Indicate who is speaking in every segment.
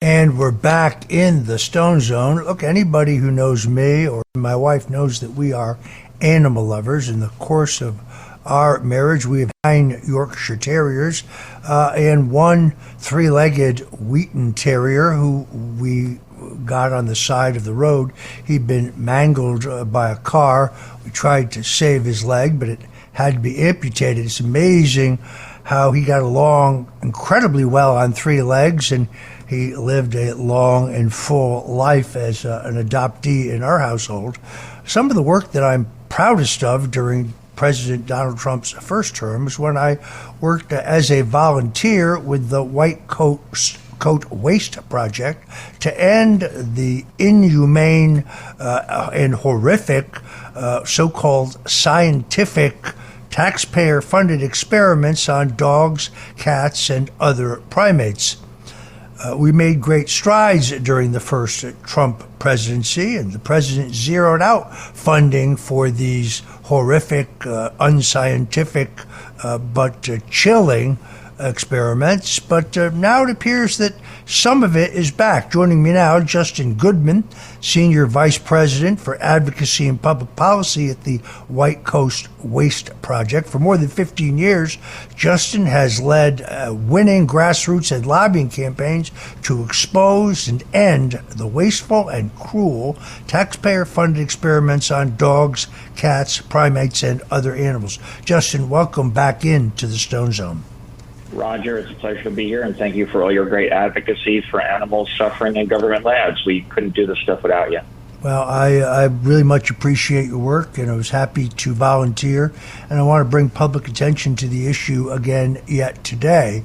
Speaker 1: And we're back in the Stone Zone. Look, anybody who knows me or my wife knows that we are animal lovers. In the course of our marriage, we have 9 Yorkshire Terriers and one 3-legged Wheaton Terrier who we got on the side of the road. He'd been mangled by a car. We tried to save his leg, but it had to be amputated. It's amazing how he got along incredibly well on 3 legs, and he lived a long and full life as an adoptee in our household. Some of the work that I'm proudest of during President Donald Trump's first term is when I worked as a volunteer with the White Coat Waste Project to end the inhumane and horrific so-called scientific taxpayer-funded experiments on dogs, cats, and other primates. We made great strides during the first Trump presidency, and the president zeroed out funding for these horrific, unscientific, but chilling experiments. But now it appears that some of it is back. Joining me now, Justin Goodman, Senior Vice President for Advocacy and Public Policy at the White Coat Waste Project. For more than 15 years, Justin has led winning grassroots and lobbying campaigns to expose and end the wasteful and cruel taxpayer-funded experiments on dogs, cats, primates, and other animals. Justin, welcome back into the Stone Zone.
Speaker 2: Roger, it's a pleasure to be here, and thank you for all your great advocacy for animals suffering in government labs. We couldn't do this stuff without you.
Speaker 1: Well, I really much appreciate your work, and I was happy to volunteer, and I want to bring public attention to the issue again yet today.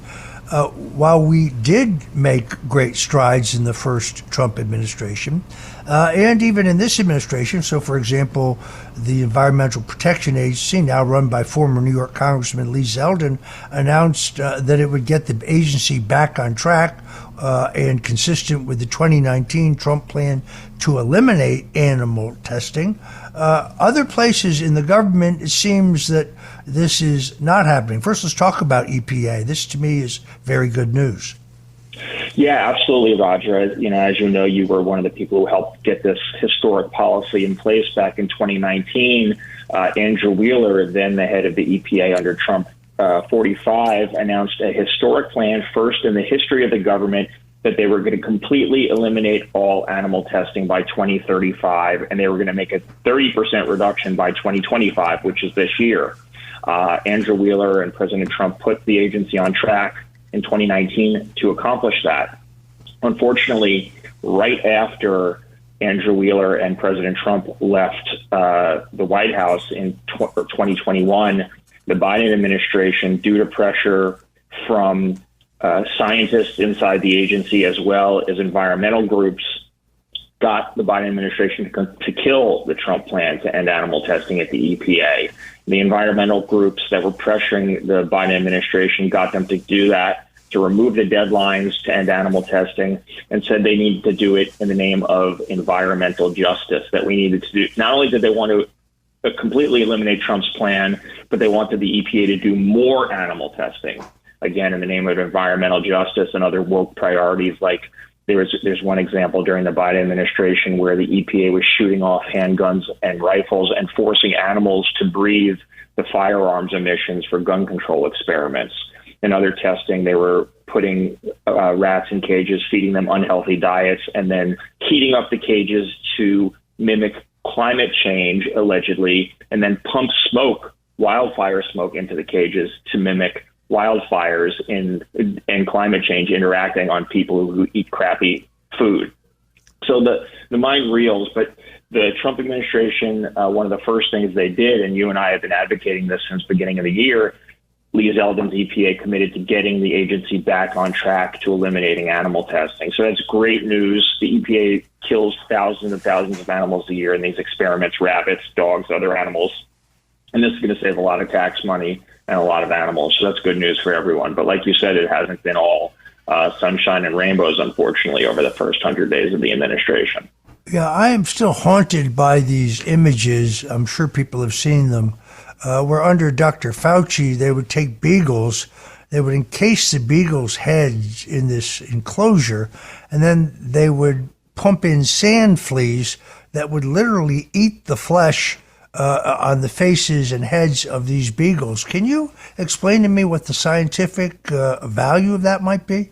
Speaker 1: While we did make great strides in the first Trump administration, and even in this administration, so for example, the Environmental Protection Agency, now run by former New York Congressman Lee Zeldin, announced that it would get the agency back on track and consistent with the 2019 Trump plan to eliminate animal testing. Other places in the government, it seems that this is not happening. First, let's talk about EPA. This, to me, is very good news.
Speaker 2: Yeah, absolutely, Roger. As you know, you were one of the people who helped get this historic policy in place back in 2019. Andrew Wheeler, then the head of the EPA under Trump 45, announced a historic plan, first in the history of the government, that they were going to completely eliminate all animal testing by 2035, and they were going to make a 30% reduction by 2025, which is this year. Andrew Wheeler and President Trump put the agency on track in 2019 to accomplish that. Unfortunately, right after Andrew Wheeler and President Trump left the White House in 2021, the Biden administration, due to pressure from scientists inside the agency as well as environmental groups, got the Biden administration to kill the Trump plan to end animal testing at the EPA. The environmental groups that were pressuring the Biden administration got them to do that, to remove the deadlines to end animal testing, and said they needed to do it in the name of environmental justice, that we needed to do. Not only did they want to completely eliminate Trump's plan, but they wanted the EPA to do more animal testing, again, in the name of environmental justice and other woke priorities. Like there's one example during the Biden administration where the EPA was shooting off handguns and rifles and forcing animals to breathe the firearms emissions for gun control experiments. In other testing, they were putting rats in cages, feeding them unhealthy diets, and then heating up the cages to mimic climate change, allegedly, and then pump smoke, wildfire smoke, into the cages to mimic wildfires and climate change interacting on people who eat crappy food. So the mind reels, but the Trump administration, one of the first things they did, and you and I have been advocating this since the beginning of the year, Lee Zeldin's EPA committed to getting the agency back on track to eliminating animal testing. So that's great news. The EPA kills thousands and thousands of animals a year in these experiments, rabbits, dogs, other animals. And this is going to save a lot of tax money and a lot of animals. So that's good news for everyone. But like you said, it hasn't been all sunshine and rainbows, unfortunately, over the first 100 days of the administration.
Speaker 1: Yeah, I am still haunted by these images. I'm sure people have seen them. Where under Dr. Fauci, they would take beagles they would encase the beagle's heads in this enclosure, and then they would pump in sand fleas that would literally eat the flesh on the faces and heads of these beagles. Can you explain to me what the scientific value of that might be?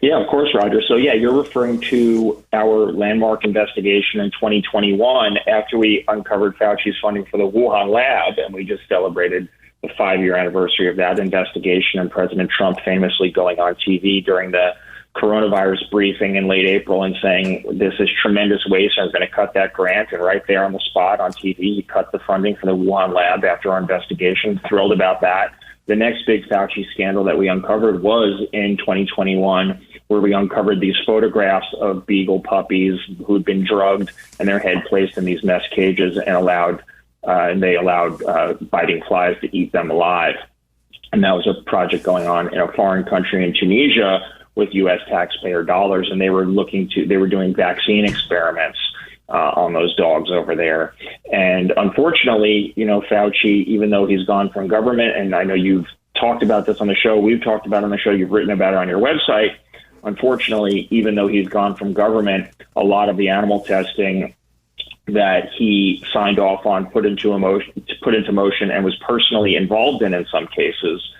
Speaker 2: Yeah, of course, Roger. So, yeah, you're referring to our landmark investigation in 2021 after we uncovered Fauci's funding for the Wuhan lab, and we just celebrated the 5-year anniversary of that investigation, and President Trump famously going on TV during the coronavirus briefing in late April and saying, this is tremendous waste, I'm going to cut that grant. And right there on the spot on TV, he cut the funding for the Wuhan lab after our investigation. Thrilled about that. The next big Fauci scandal that we uncovered was in 2021, where we uncovered these photographs of beagle puppies who'd been drugged and their head placed in these mesh cages and they allowed biting flies to eat them alive. And that was a project going on in a foreign country in Tunisia with U.S. taxpayer dollars, and they were doing vaccine experiments on those dogs over there. And unfortunately, Fauci, even though he's gone from government, and I know you've talked about this on the show, we've talked about it on the show, you've written about it on your website. Unfortunately, even though he's gone from government, a lot of the animal testing that he signed off on, put into motion, and was personally involved in some cases,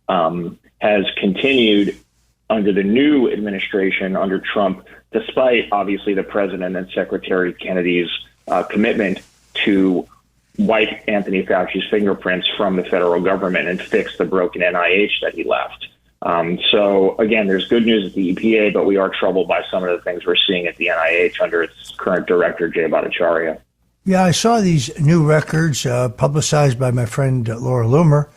Speaker 2: has continued under the new administration, under Trump, despite obviously the president and Secretary Kennedy's commitment to wipe Anthony Fauci's fingerprints from the federal government and fix the broken NIH that he left. So again, there's good news at the EPA, but we are troubled by some of the things we're seeing at the NIH under its current director, Jay Bhattacharya.
Speaker 1: Yeah, I saw these new records publicized by my friend Laura Loomer,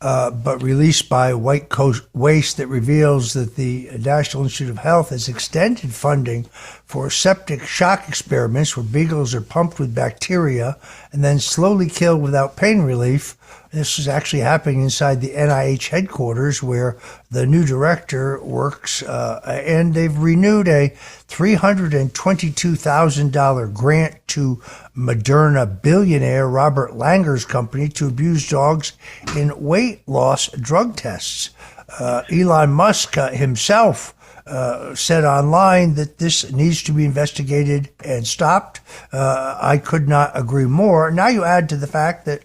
Speaker 1: but released by White Coast Waste, that reveals that the National Institute of Health has extended funding for septic shock experiments where beagles are pumped with bacteria and then slowly killed without pain relief. This is actually happening inside the NIH headquarters where the new director works, and they've renewed a $322,000 grant to Moderna billionaire Robert Langer's company to abuse dogs in weight loss drug tests. Elon Musk himself said online that this needs to be investigated and stopped. I could not agree more. Now you add to the fact that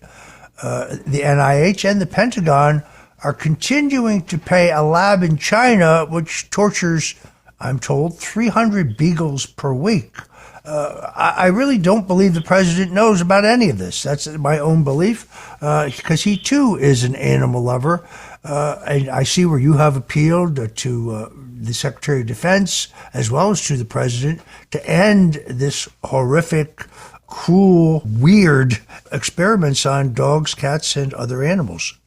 Speaker 1: the NIH and the Pentagon are continuing to pay a lab in China, which tortures, I'm told, 300 beagles per week. I really don't believe the president knows about any of this. That's my own belief, because he too is an animal lover. And I see where you have appealed to the Secretary of Defense as well as to the president to end this horrific, cruel, weird experiments on dogs, cats, and other animals.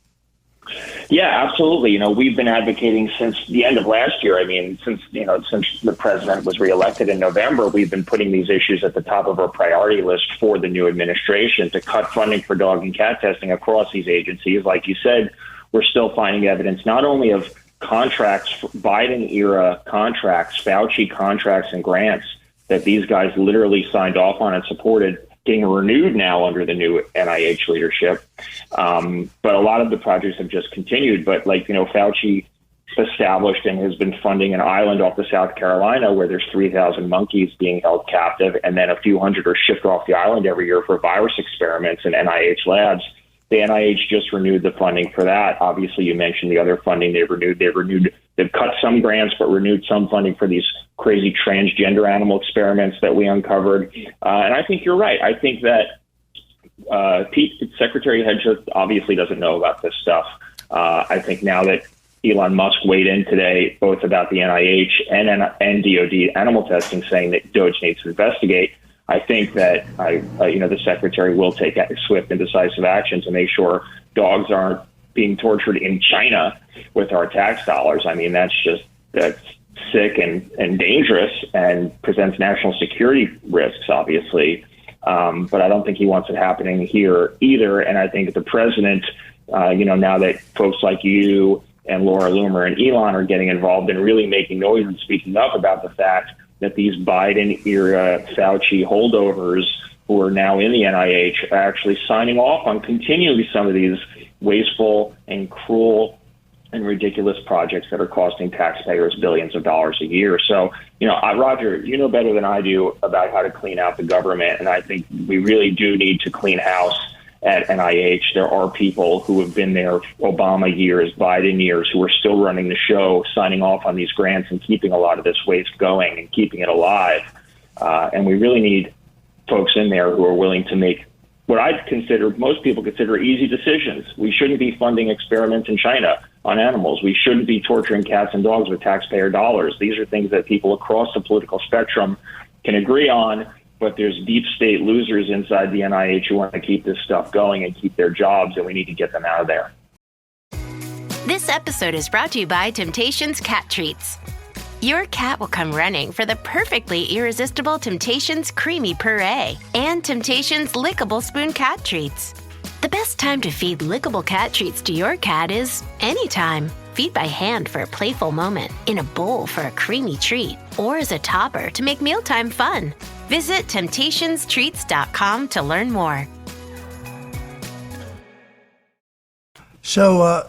Speaker 2: Yeah, absolutely. We've been advocating since the end of last year. I mean, since the president was reelected in November, we've been putting these issues at the top of our priority list for the new administration to cut funding for dog and cat testing across these agencies. Like you said, we're still finding evidence not only of contracts, Biden-era contracts, Fauci contracts and grants that these guys literally signed off on and supported, getting renewed now under the new NIH leadership. But a lot of the projects have just continued. But Fauci established and has been funding an island off of South Carolina where there's 3,000 monkeys being held captive, and then a few hundred are shipped off the island every year for virus experiments in NIH labs. The NIH just renewed the funding for that. Obviously, you mentioned the other funding they've renewed. They've cut some grants, but renewed some funding for these crazy transgender animal experiments that we uncovered. And I think you're right. I think that Secretary Hedges obviously doesn't know about this stuff. I think now that Elon Musk weighed in today, both about the NIH and DOD animal testing, saying that DOJ needs to investigate, I think that the secretary will take swift and decisive action to make sure dogs aren't being tortured in China with our tax dollars. I mean, that's sick and dangerous and presents national security risks, obviously. But I don't think he wants it happening here either. And I think the president, now that folks like you and Laura Loomer and Elon are getting involved and really making noise and speaking up about the fact that these Biden-era Fauci holdovers who are now in the NIH are actually signing off on continuing some of these wasteful and cruel and ridiculous projects that are costing taxpayers billions of dollars a year. So, Roger, you know better than I do about how to clean out the government, and I think we really do need to clean house at NIH. There are people who have been there Obama years, Biden years, who are still running the show, signing off on these grants and keeping a lot of this waste going and keeping it alive. And we really need folks in there who are willing to make what most people consider easy decisions. We shouldn't be funding experiments in China on animals. We shouldn't be torturing cats and dogs with taxpayer dollars. These are things that people across the political spectrum can agree on, but there's deep state losers inside the NIH who want to keep this stuff going and keep their jobs, and we need to get them out of there.
Speaker 3: This episode is brought to you by Temptations Cat Treats. Your cat will come running for the perfectly irresistible Temptations Creamy Puree and Temptations Lickable Spoon Cat Treats. The best time to feed lickable cat treats to your cat is anytime. Feed by hand for a playful moment, in a bowl for a creamy treat, or as a topper to make mealtime fun. Visit temptationstreats.com to learn more.
Speaker 1: So,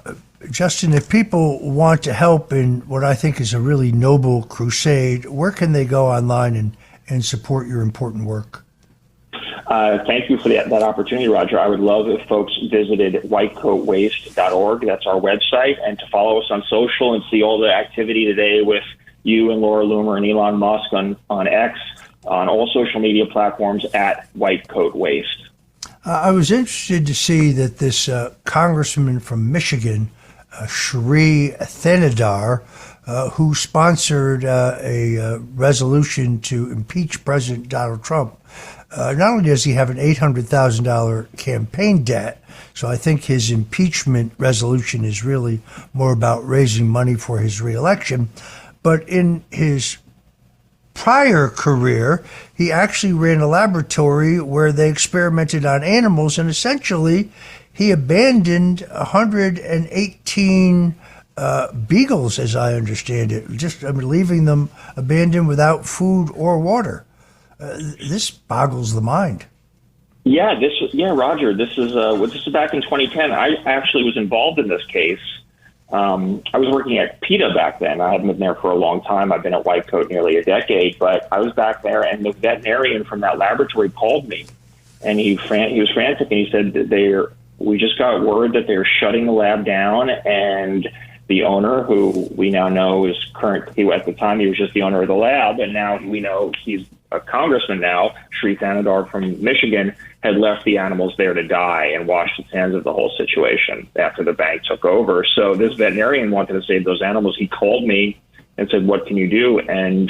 Speaker 1: Justin, if people want to help in what I think is a really noble crusade, where can they go online and support your important work?
Speaker 2: Thank you for that opportunity, Roger. I would love if folks visited whitecoatwaste.org. That's our website, and to follow us on social and see all the activity today with you and Laura Loomer and Elon Musk on X, on all social media platforms at whitecoatwaste. I
Speaker 1: was interested to see that this congressman from Michigan, Sri Thanedar, who sponsored a resolution to impeach President Donald Trump. Not only does he have an $800,000 campaign debt, so I think his impeachment resolution is really more about raising money for his reelection, but in his prior career, he actually ran a laboratory where they experimented on animals, and essentially he abandoned 118 beagles, as I understand it, leaving them abandoned without food or water. This boggles the mind.
Speaker 2: Yeah, Roger. This is back in 2010. I actually was involved in this case. I was working at PETA back then. I hadn't been there for a long time. I've been at White Coat nearly a decade, but I was back there, and the veterinarian from that laboratory called me, and he was frantic, and he said that we just got word that they're shutting the lab down, and the owner, who we now know is at the time he was just the owner of the lab, and now we know he's a congressman now, Sri Thanedar from Michigan, had left the animals there to die and washed his hands of the whole situation after the bank took over. So this veterinarian wanted to save those animals. He called me and said, "What can you do?" And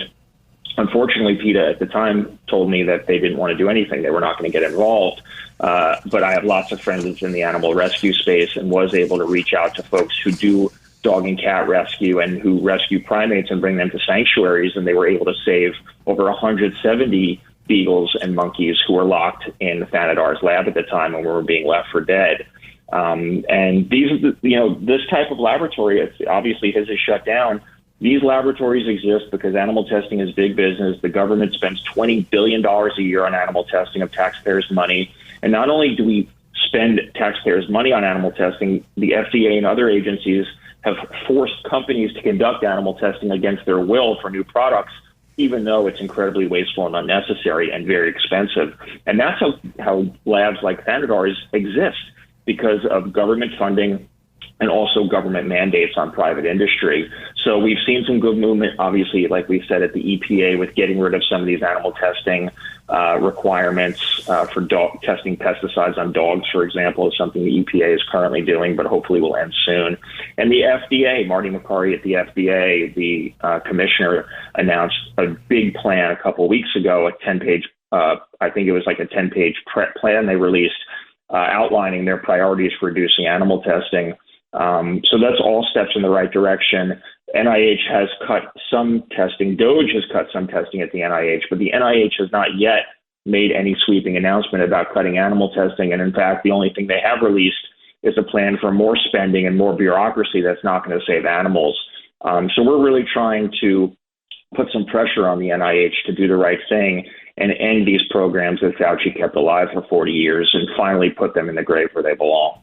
Speaker 2: unfortunately, PETA at the time told me that they didn't want to do anything. They were not going to get involved. But I have lots of friends in the animal rescue space and was able to reach out to folks who do dog and cat rescue and who rescue primates and bring them to sanctuaries. And they were able to save over 170 beagles and monkeys who were locked in Thanedar's lab at the time and were being left for dead. And these, this type of laboratory, obviously his is shut down. These laboratories exist because animal testing is big business. The government spends $20 billion a year on animal testing of taxpayers' money. And not only do we spend taxpayers' money on animal testing, the FDA and other agencies have forced companies to conduct animal testing against their will for new products, even though it's incredibly wasteful and unnecessary and very expensive. And that's how labs like Thanedar's exist, because of government funding and also government mandates on private industry. So we've seen some good movement, obviously, like we said, at the EPA with getting rid of some of these animal testing requirements for testing pesticides on dogs, for example, is something the EPA is currently doing, but hopefully will end soon. And the FDA, Marty Makary at the FDA, the commissioner, announced a big plan a couple of weeks ago, a 10-page, I think it was like a 10-page plan they released outlining their priorities for reducing animal testing. So that's all steps in the right direction. NIH has cut some testing. DOGE has cut some testing at the NIH, but the NIH has not yet made any sweeping announcement about cutting animal testing. And in fact, the only thing they have released is a plan for more spending and more bureaucracy that's not going to save animals. So we're really trying to put some pressure on the NIH to do the right thing and end these programs that Fauci kept alive for 40 years and finally put them in the grave where they belong.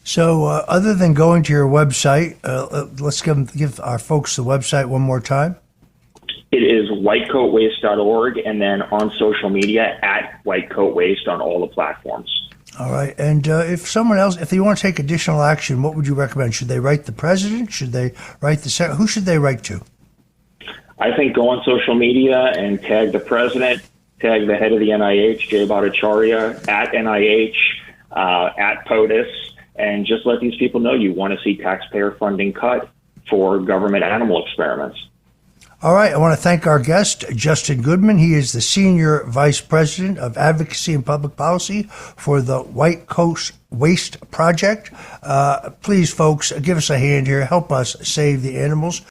Speaker 1: So, other than going to your website, let's give our folks the website one more time.
Speaker 2: It is whitecoatwaste.org, and then on social media at whitecoatwaste on all the platforms.
Speaker 1: All right. And if they want to take additional action, what would you recommend? Should they write the president? Should they write the secretary? Who should they write to?
Speaker 2: I think go on social media and tag the president, tag the head of the NIH, Jay Bhattacharya, at NIH, at POTUS, and just let these people know you want to see taxpayer funding cut for government animal experiments.
Speaker 1: All right. I want to thank our guest, Justin Goodman. He is the Senior Vice President of Advocacy and Public Policy for the White Coat Waste Project. Please, folks, give us a hand here. Help us save the animals.